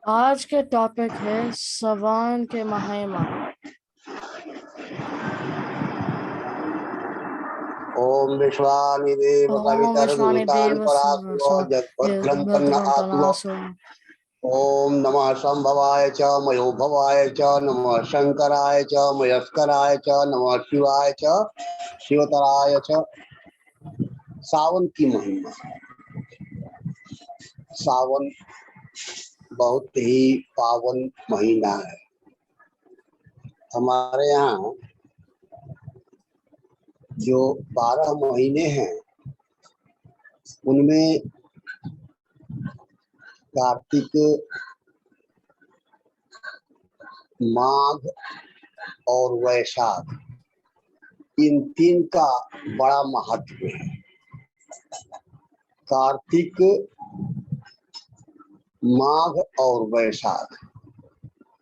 आज के टॉपिक है सावन के महिमा। ओम विश्वानि देव ओम कवितर विश्वानि दुहितान देव परासुरो जगद्भद्रं तन्न आसुः। ओम नमः संभवाय च मयो भवाय च नमः शंकराय च मयस्कराय च नमः शिवाय च शिवतराय च। सावन की महिमा। सावन बहुत ही पावन महीना है। हमारे यहाँ जो 12 महीने हैं उनमें कार्तिक, माघ और वैशाख, इन तीन का बड़ा महत्व है। कार्तिक, माघ और वैशाख,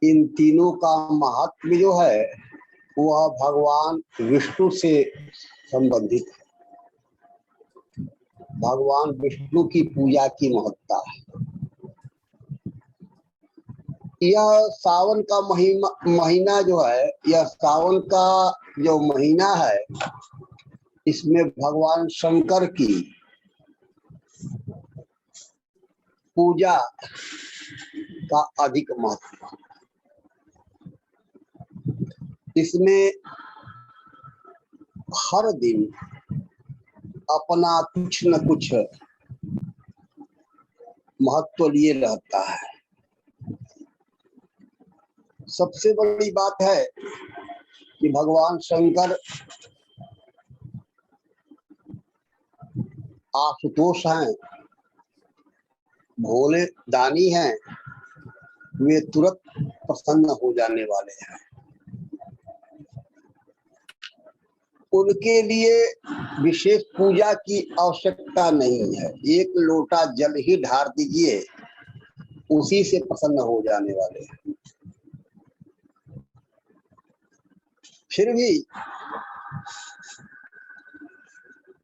इन तीनों का महत्व जो है वह भगवान विष्णु से संबंधित है। भगवान विष्णु की पूजा की महत्ता है। यह सावन का महीना जो है, यह सावन का जो महीना है, इसमें भगवान शंकर की पूजा का अधिक महत्व है। इसमें हर दिन अपना कुछ न कुछ महत्व लिए रहता है। सबसे बड़ी बात है कि भगवान शंकर आशुतोष हैं, भोले दानी हैं, वे तुरंत प्रसन्न हो जाने वाले हैं। उनके लिए विशेष पूजा की आवश्यकता नहीं है। एक लोटा जल ही ढार दीजिए, उसी से प्रसन्न हो जाने वाले हैं। फिर भी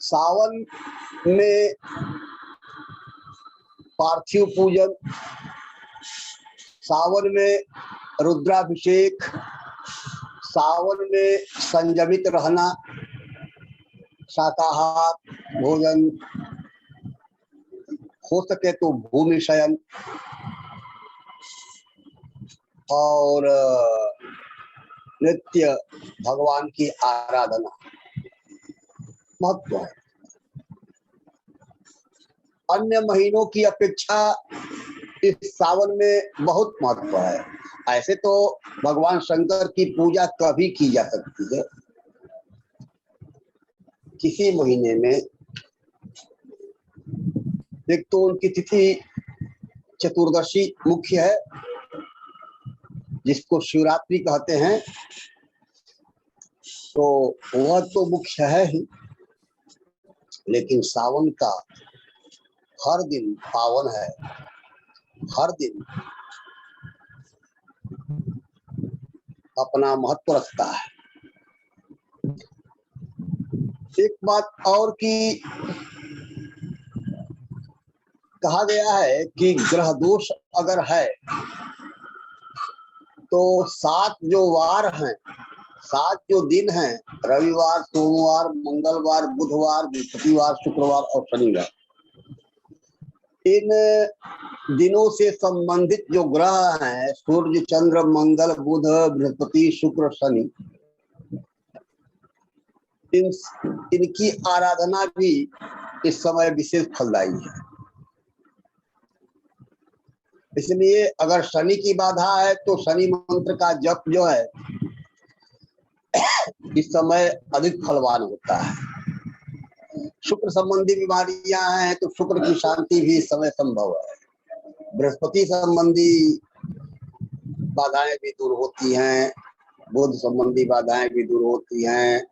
सावन में पार्थिव पूजन, सावन में रुद्राभिषेक, सावन में संयमित रहना, शाकाहार भोजन, हो सके तो भूमि शयन और नित्य भगवान की आराधना महत्व है। अन्य महीनों की अपेक्षा इस सावन में बहुत महत्व है। ऐसे तो भगवान शंकर की पूजा कभी की जा सकती है, किसी महीने में। एक तो उनकी तिथि चतुर्दशी मुख्य है, जिसको शिवरात्रि कहते हैं, तो वह तो मुख्य है ही, लेकिन सावन का हर दिन पावन है। हर दिन अपना महत्व रखता है। एक बात और की कहा गया है कि ग्रह दोष अगर है तो 7 जो वार हैं, 7 जो दिन हैं, रविवार, सोमवार, मंगलवार, बुधवार, बृहस्पतिवार, शुक्रवार और शनिवार, इन दिनों से संबंधित जो ग्रह हैं, सूर्य, चंद्र, मंगल, बुध, बृहस्पति, शुक्र, शनि, इनकी आराधना भी इस समय विशेष फलदायी है। इसलिए अगर शनि की बाधा है तो शनि मंत्र का जप जो है इस समय अधिक फलवान होता है। शुक्र संबंधी बीमारियां हैं तो शुक्र की शांति भी इस समय संभव है। बृहस्पति संबंधी बाधाएं भी दूर होती हैं, बुध संबंधी बाधाएं भी दूर होती हैं,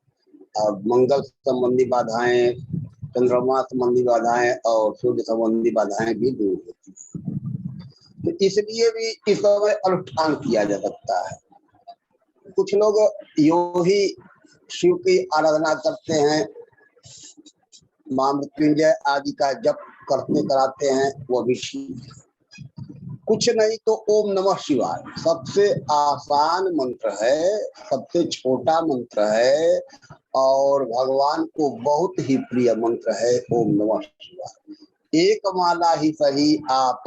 और मंगल संबंधी बाधाएं, चंद्रमा संबंधी बाधाएं और सूर्य संबंधी बाधाएं भी दूर होती हैं। तो इसलिए भी इस समय अनुष्ठान किया जा सकता है। कुछ लोग यूं ही शिव की आराधना करते हैं, मां मृत्युंजय आदि का जप करते कराते हैं, वो भी ठीक है। कुछ नहीं तो ओम नमः शिवाय सबसे आसान मंत्र है, सबसे छोटा मंत्र है और भगवान को बहुत ही प्रिय मंत्र है ओम नमः शिवाय। एक माला ही सही आप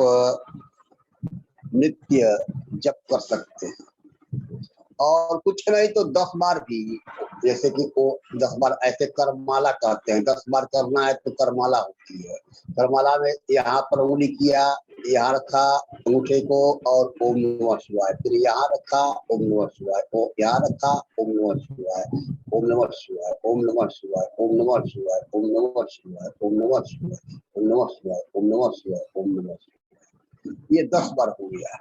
नित्य जप कर सकते हैं और कुछ नहीं तो 10 बार भी, जैसे कि वो 10 बार ऐसे करमाला कहते हैं, 10 बार करना है तो करमाला होती है। करमाला में यहाँ पर उंगली किया, यहाँ रखा अंगूठे को और ओम नमः शिवाय, फिर यहाँ रखा ओम नमः शिवाय, यहाँ रखा ओम नमः शिवाय, ओम नमः शिवाय, ओम नमः शिवाय, ओम नमः शिवाय, ओम नमः शिवाय, ओम नमः शिवाय, ओम नमः शिवाय, ओम नमः शिवाय, ओम नमः शिवाय। ये 10 बार हो गया।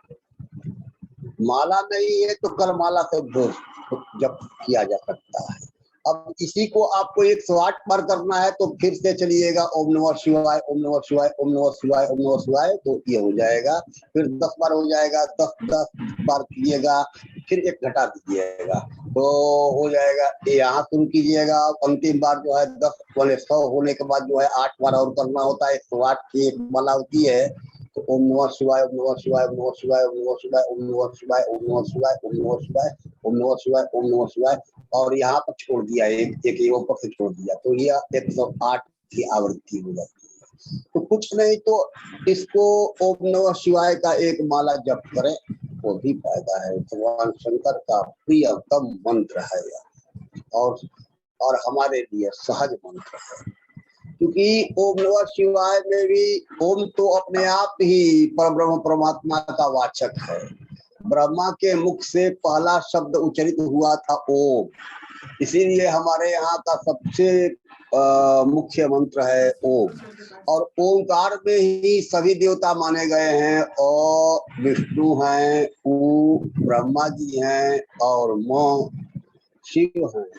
माला नहीं है तो करमाला से जप किया जा सकता है। अब इसी को आपको 108 बार करना है तो फिर से चलिएगा ओम नमः शिवाय, ओम नमः शिवाय, ओम नमः शिवाय, ओम नमः शिवाय, तो ये हो जाएगा। फिर 10 बार हो जाएगा, 10 बार कीजिएगा, फिर एक घटा दीजिएगा तो हो जाएगा। यहाँ शुरू कीजिएगा, अंतिम बार जो है 10 वाले 100 होने के बाद जो है 8 बार और करना होता है। 108 की एक माला होती है तो ओम नमः शिवाय, ओम नमः शिवाय, ओम नमः शिवाय, ओम नमः शिवाय, ओम नमः शिवाय, ओम नमः शिवाय, ओम नमः शिवाय, ओम नमः शिवाय, ओम नमः शिवाय, और यहाँ पर छोड़ दिया एक ऊपर से छोड़ दिया तो यह 108 की आवृत्ति हो जाती है। तो कुछ नहीं तो इसको ओम नमः शिवाय का एक माला जप करें, वो भी फायदा है। भगवान शंकर का प्रियतम मंत्र है यह और हमारे लिए सहज मंत्र है, क्योंकि ओम नमः शिवाय में भी ओम तो अपने आप ही परब्रह्म परमात्मा का वाचक है। ब्रह्मा के मुख से पहला शब्द उच्चारित हुआ था ओम, इसीलिए हमारे यहाँ का सबसे मुख्य मंत्र है ओम। और ओंकार में ही सभी देवता माने गए हैं, और विष्णु हैं, ऊ ब्रह्मा जी हैं और म शिव हैं,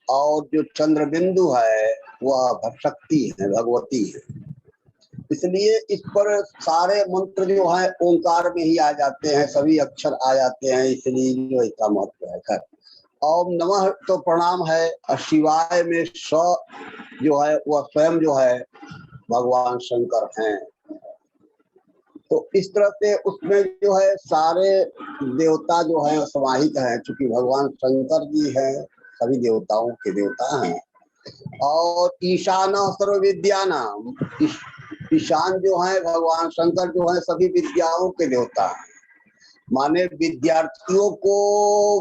और जो चंद्र बिंदु है वह शक्ति है, भगवती है। इसलिए इस पर सारे मंत्र जो है ओंकार में ही आ जाते हैं, सभी अक्षर आ जाते हैं, इसलिए जो इसका महत्व है। खैर, ओम नमः तो प्रणाम है, और शिवाय में स जो है वह स्वयं जो है भगवान शंकर हैं। तो इस तरह से उसमें जो है सारे देवता जो है समाहित हैं, चूंकि भगवान शंकर जी हैं, सभी देवताओं के देवता हैं। और ईशान सर्व विद्यानाम, ईशान जो है भगवान शंकर जो है सभी विद्याओं के देवता हैं। माने विद्यार्थियों को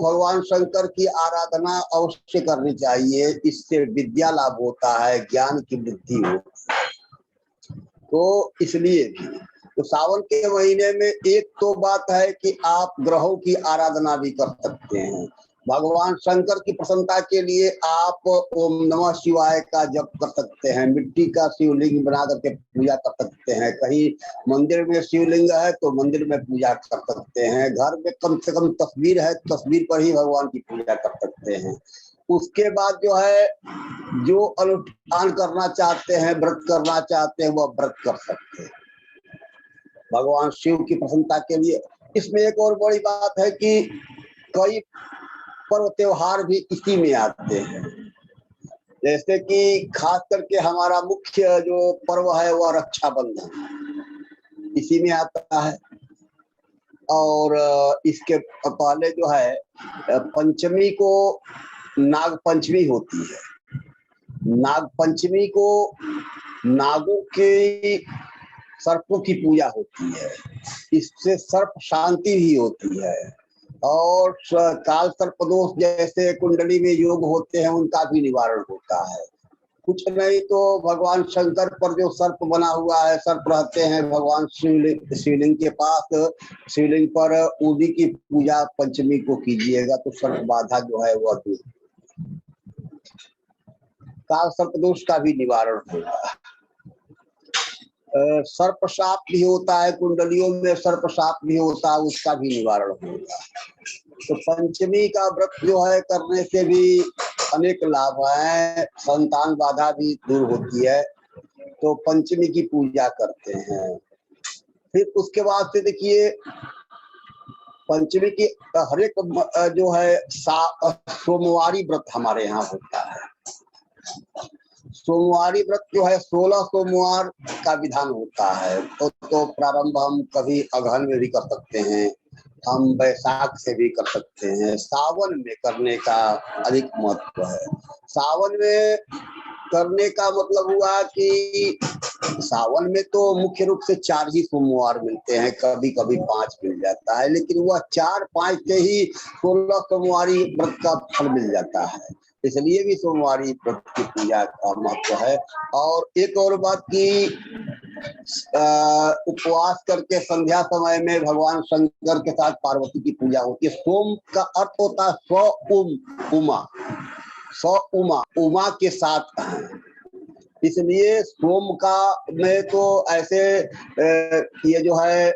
भगवान शंकर की आराधना अवश्य करनी चाहिए, इससे विद्या लाभ होता है, ज्ञान की वृद्धि होती है। तो इसलिए भी तो सावन के महीने में एक तो बात है कि आप ग्रहों की आराधना भी कर सकते हैं। भगवान शंकर की प्रसन्नता के लिए आप ओम नमः शिवाय का जप कर सकते हैं, मिट्टी का शिवलिंग बना करके पूजा कर सकते हैं। कहीं मंदिर में शिवलिंग है तो मंदिर में पूजा कर सकते हैं। घर में कम से कम तस्वीर है, तस्वीर पर ही भगवान की पूजा कर सकते हैं। उसके बाद जो है जो अनुष्ठान करना चाहते हैं, व्रत करना चाहते हैं, वह व्रत कर सकते हैं भगवान शिव की प्रसन्नता के लिए। इसमें एक और बड़ी बात है कि कई पर्व त्योहार भी इसी में आते हैं, जैसे कि खास करके हमारा मुख्य जो पर्व है वह रक्षाबंधन इसी में आता है। और इसके पहले जो है पंचमी को नाग पंचमी होती है। नाग पंचमी को नागों के सर्पों की पूजा होती है, इससे सर्प शांति भी होती है। और काल सर्प दोष जैसे कुंडली में योग होते हैं उनका भी निवारण होता है। कुछ नहीं तो भगवान शंकर पर जो सर्प बना हुआ है, सर्प रहते हैं भगवान शिवलिंग के पास, शिवलिंग पर उदी की पूजा पंचमी को कीजिएगा तो सर्प बाधा जो है वह दूर, काल सर्प दोष का भी निवारण होगा। सर्प साप भी होता है, कुंडलियों में सर्प साप भी होता है, उसका भी निवारण होगा। तो पंचमी का व्रत जो है करने से भी अनेक लाभ हैं, संतान बाधा भी दूर होती है, तो पंचमी की पूजा करते हैं। फिर उसके बाद से देखिए पंचमी की हर एक जो है सोमवारी व्रत हमारे यहाँ होता है। सोमवारी व्रत जो है 16 सोमवार का विधान होता है। तो प्रारंभ हम कभी अगहन में भी कर सकते हैं, हम बैसाख से भी कर सकते हैं, सावन में करने का अधिक महत्व है। सावन में करने का मतलब हुआ कि सावन में तो मुख्य रूप से 4 ही सोमवार मिलते हैं, कभी कभी 5 मिल जाता है, लेकिन वह 4-5 से ही 16 सोमवारी व्रत का फल मिल जाता है। इसलिए भी सोमवारी व्रत की पूजा का महत्व है। और एक और बात की उपवास करके संध्या समय में भगवान शंकर के साथ पार्वती की पूजा होती है। सोम का अर्थ होता है स्व उमा, स्व उमा, उमा के साथ है। इसलिए सोम का में तो ऐसे ये जो है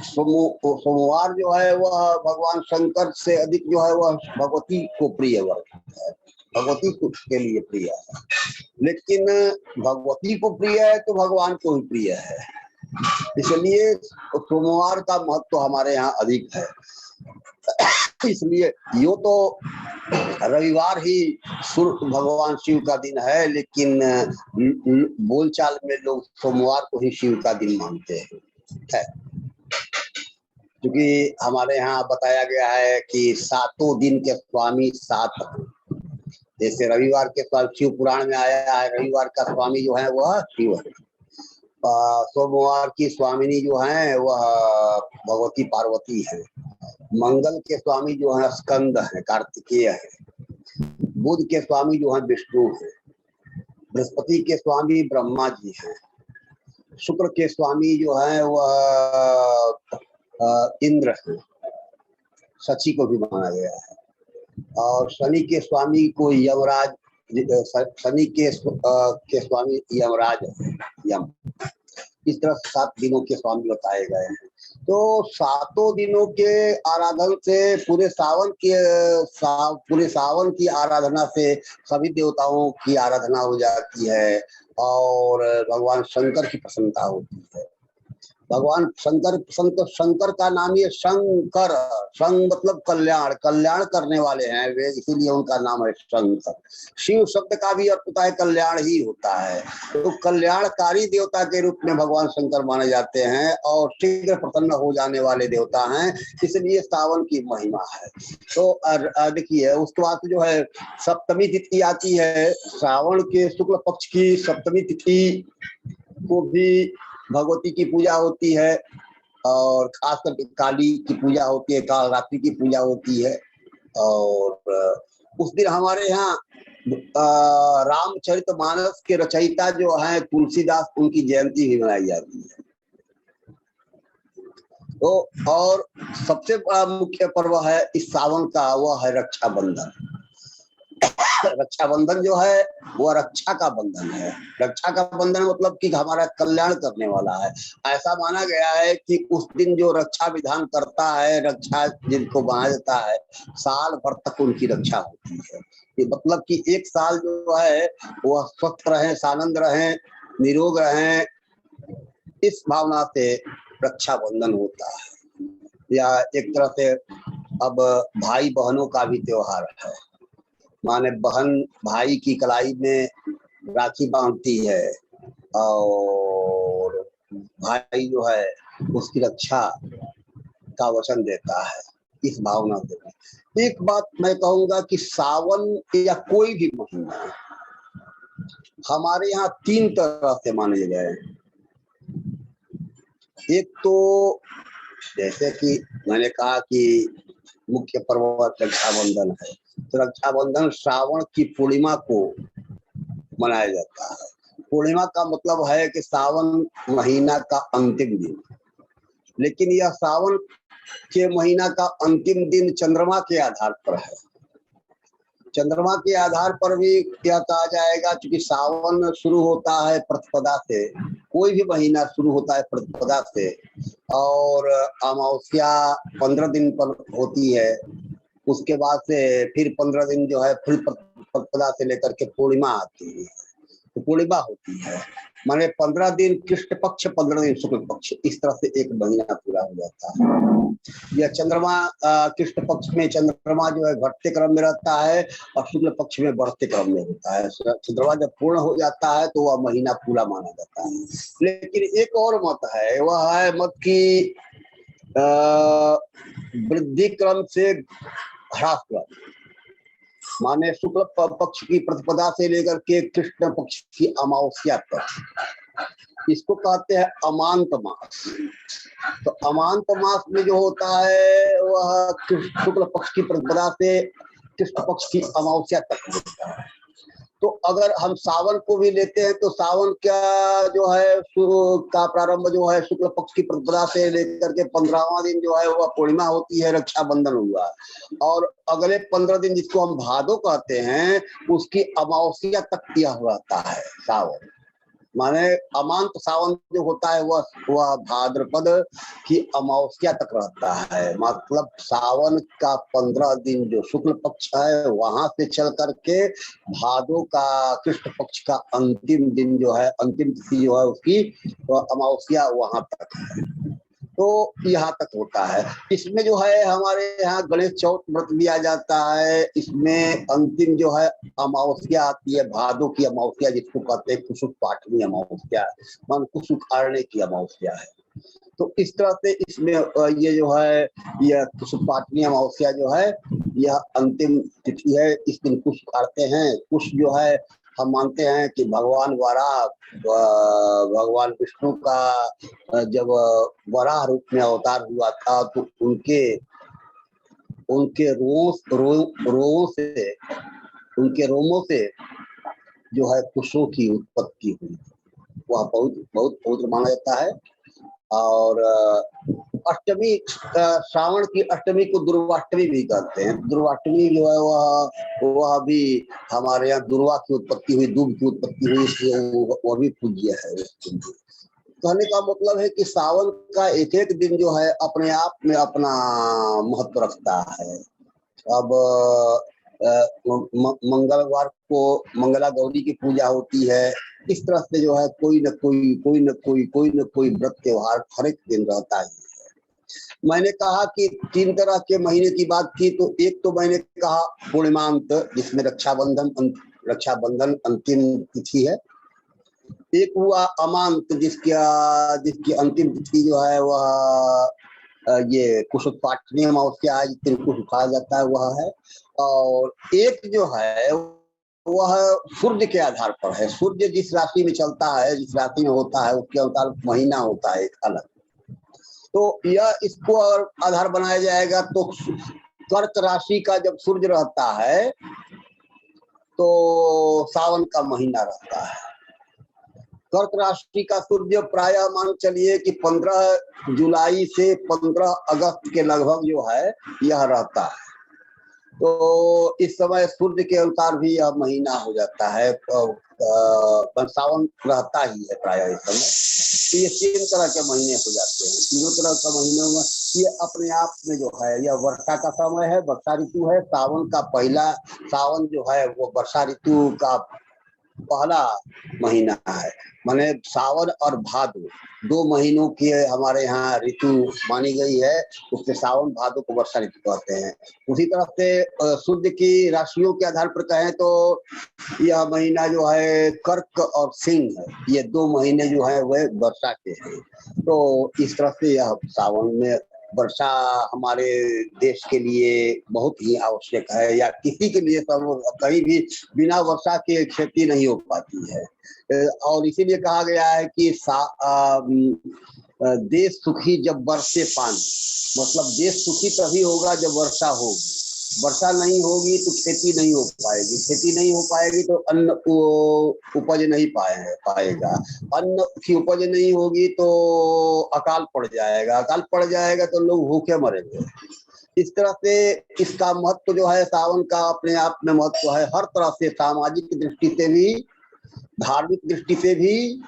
सोमवार जो है वह भगवान शंकर से अधिक जो है वह भगवती को प्रिय वर्ग है, भगवती के लिए प्रिय है। लेकिन भगवती को प्रिय है तो भगवान को भी प्रिय है, इसलिए सोमवार का महत्व हमारे यहाँ अधिक है। इसलिए यो तो रविवार ही भगवान शिव का दिन है, लेकिन बोलचाल में लोग सोमवार को ही शिव का दिन मानते हैं। क्योंकि हमारे यहाँ बताया गया है कि 7 दिन के स्वामी 7 हैं। जैसे रविवार के स्वामी शिव पुराण में आया है, रविवार का स्वामी जो है वह शिव है। सोमवार की स्वामिनी जो है वह भगवती पार्वती है। मंगल के स्वामी जो है स्कंद है, कार्तिकेय है। बुध के स्वामी जो है विष्णु है। बृहस्पति के स्वामी ब्रह्मा जी हैं। शुक्र के स्वामी जो है वह इंद्र है, शची को भी माना गया है। और शनि के स्वामी को यमराज, शनि के स्वामी यमराज है, यम। इस तरह 7 दिनों के स्वामी बताए गए हैं। तो 7 दिनों के आराधन से पूरे सावन की आराधना से सभी देवताओं की आराधना हो जाती है और भगवान शंकर की प्रसन्नता होती है। भगवान शंकर का नाम ही शंकर, शंख मतलब कल्याण, कल्याण करने वाले हैं वे, इसीलिए उनका नाम है शंकर। शिव शब्द का भी अर्थ होता है कल्याण ही होता है। तो कल्याणकारी देवता के रूप में भगवान शंकर माने जाते हैं और शीघ्र प्रसन्न हो जाने वाले देवता हैं, इसलिए सावन की महिमा है। तो देखिए उसके बाद जो है सप्तमी तिथि आती है। सावन के शुक्ल पक्ष की सप्तमी तिथि को भी भगवती की पूजा होती है और खास करके काली की पूजा होती है, काल रात्रि की पूजा होती है। और उस दिन हमारे यहाँ रामचरितमानस के रचयिता जो हैं तुलसीदास, उनकी जयंती भी मनाई जाती है। तो और सबसे बड़ा मुख्य पर्व है इस सावन का, वह है रक्षाबंधन। रक्षाबंधन जो है वो रक्षा का बंधन है। रक्षा का बंधन मतलब कि हमारा कल्याण करने वाला है। ऐसा माना गया है कि उस दिन जो रक्षा विधान करता है, रक्षा जिनको बना देता है, साल भर तक उनकी रक्षा होती है। ये मतलब कि 1 साल जो है वह स्वस्थ रहे, सानंद रहे, निरोग रहे, इस भावना से रक्षा बंधन होता है। या एक तरह से अब भाई बहनों का भी त्योहार है। माने बहन भाई की कलाई में राखी बांधती है और भाई जो है उसकी रक्षा का वचन देता है, इस भावना से। एक बात मैं कहूंगा कि सावन या कोई भी महीना हमारे यहाँ 3 तरह से माने गए हैं। एक तो जैसे कि मैंने कहा कि मुख्य पर्व रक्षाबंधन है, तो रक्षाबंधन श्रावण की पूर्णिमा को मनाया जाता है। पूर्णिमा का मतलब है कि सावन महीना का अंतिम दिन, लेकिन यह सावन के महीना का अंतिम दिन चंद्रमा के आधार पर है। चंद्रमा के आधार पर भी क्या कहा जाएगा, क्योंकि सावन शुरू होता है प्रतिपदा से, कोई भी महीना शुरू होता है प्रतिपदा से, और अमावस्या 15 दिन पर होती है। उसके बाद से फिर 15 दिन जो है फिर प्रतिपदा से लेकर के पूर्णिमा आती है, तो पूर्णिमा होती है। माने 15 दिन कृष्ण पक्ष, 15 दिन शुक्ल पक्ष, इस तरह से एक महीना पूरा हो जाता है। यह चंद्रमा कृष्ण पक्ष में चंद्रमा जो है घटते क्रम में रहता है और शुक्ल पक्ष में बढ़ते क्रम में होता है। चंद्रमा जब पूर्ण हो जाता है तो वह महीना पूरा माना जाता है। लेकिन एक और मत है, वह है मत की वृद्धि क्रम से ह्रास क्रम, माने शुक्ल पक्ष की प्रतिपदा से लेकर के कृष्ण पक्ष की अमावस्या तक, इसको कहते हैं अमांत मास। तो अमांत मास में जो होता है वह शुक्ल पक्ष की प्रतिपदा से कृष्ण पक्ष की अमावस्या तक होता है। तो अगर हम सावन को भी लेते हैं तो सावन का जो है का प्रारंभ जो है शुक्ल पक्ष की प्रतिपदा से लेकर के 15वां दिन जो है वह पूर्णिमा होती है, रक्षाबंधन हुआ, और अगले 15 दिन जिसको हम भादो कहते हैं उसकी अमावस्या तक यह रहता है सावन। माने अमांत सावन जो होता है वह भाद्रपद की अमावस्या तक रहता है। मतलब सावन का 15 दिन जो शुक्ल पक्ष है वहां से चल करके भादो का कृष्ण पक्ष का अंतिम दिन जो है, अंतिम तिथि जो है उसकी अमावस्या वहां तक है। तो यहाँ तक होता है। इसमें जो है हमारे यहाँ गणेश चौथ व्रत लिया जाता है। इसमें अंतिम जो है अमावस्या आती है, भादो की अमावस्या जिसको कहते हैं कुसुक पाठनी अमावस्या, मान कुसुक आरने की अमावस्या है। तो इस तरह से इसमें ये जो है यह कुसुक पाठनी अमावस्या जो है यह अंतिम तिथि है। इस दिन कुश आरते हैं। कुश जो है हम मानते हैं कि भगवान वराह, भगवान विष्णु का जब वराह रूप में अवतार हुआ था तो उनके रोमों से जो है कुशों की उत्पत्ति हुई, वह बहुत बहुत पवित्र माना जाता है। और अष्टमी, श्रावण की अष्टमी को दुर्वाष्टमी भी कहते हैं। दुर्वाष्टमी जो है वह भी हमारे यहाँ दुर्वा की उत्पत्ति हुई, दूब की उत्पत्ति हुई, इसलिए वह भी पूज्य है। कहने का मतलब है कि सावन का एक एक दिन जो है अपने आप में अपना महत्व रखता है। अब मंगलवार को मंगला गौरी की पूजा होती है। इस तरह से जो है कोई न कोई व्रत त्योहार हर एक दिन रहता ही है। मैंने कहा कि 3 तरह के महीने की बात की, तो एक तो मैंने कहा पूर्णिमांत जिसमें रक्षाबंधन अंतिम तिथि है। एक हुआ अमांत जिसकी अंतिम तिथि जो है वह ये कुसुक पाठनी अमावस्या जिस दिन कुश कहा जाता है वह है। और एक जो है वह सूर्य के आधार पर है। सूर्य जिस राशि में चलता है, जिस राशि में होता है उसके अनुसार महीना होता है एक अलग। तो यह इसको अगर आधार बनाया जाएगा तो कर्क राशि का जब सूर्य रहता है तो सावन का महीना रहता है। कर्क राशि का सूर्य प्राय मान चलिए कि 15 जुलाई से 15 अगस्त के लगभग जो है यह रहता है। तो इस समय सूर्य के अनुसार भी यह महीना हो जाता है। सावन रहता ही है प्राय इस समय। तो ये 3 तरह के महीने हो जाते हैं। 3 तरह के महीनों में ये अपने आप में जो है यह वर्षा का समय है, वर्षा ऋतु है। सावन का पहला सावन जो है वो वर्षा ऋतु का पहला महीना है। माने सावन और भादो 2 महीनों की हमारे यहाँ ऋतु मानी गई है, उससे सावन भादो को वर्षा ऋतु कहते हैं। उसी तरह से सूर्य की राशियों के आधार पर कहें तो यह महीना जो है कर्क और सिंह है, ये 2 महीने जो है वह वर्षा के हैं। तो इस तरह से यह सावन में वर्षा हमारे देश के लिए बहुत ही आवश्यक है, या किसी के लिए कहीं भी बिना वर्षा के खेती नहीं हो पाती है। और इसीलिए कहा गया है कि देश सुखी जब बरसे पानी, मतलब देश सुखी तभी होगा जब वर्षा होगी। वर्षा नहीं होगी तो खेती नहीं हो पाएगी, खेती नहीं हो पाएगी तो अन्न उपज नहीं पाएगा, अन्न की उपज नहीं होगी तो अकाल पड़ जाएगा, अकाल पड़ जाएगा तो लोग भूखे मरेंगे। इस तरह से इसका महत्व जो है सावन का अपने आप में महत्व है। हर तरह से सामाजिक दृष्टि से भी, धार्मिक दृष्टि से भी,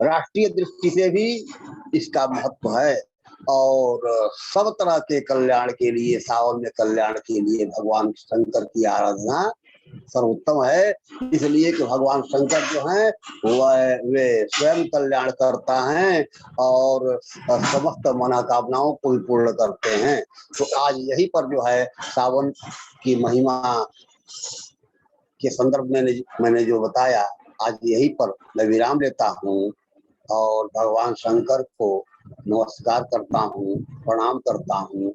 राष्ट्रीय दृष्टि से भी इसका महत्व है। और सब तरह के कल्याण के लिए, सावन में कल्याण के लिए भगवान शंकर की आराधना सर्वोत्तम है, इसलिए कि भगवान शंकर जो हैं वे स्वयं कल्याण करता है और समस्त मनोकामनाओं को भी पूर्ण करते हैं। तो आज यही पर जो है सावन की महिमा के संदर्भ में मैंने जो बताया, आज यही पर मैं विराम लेता हूँ और भगवान शंकर को नमस्कार करता हूँ, प्रणाम करता हूँ।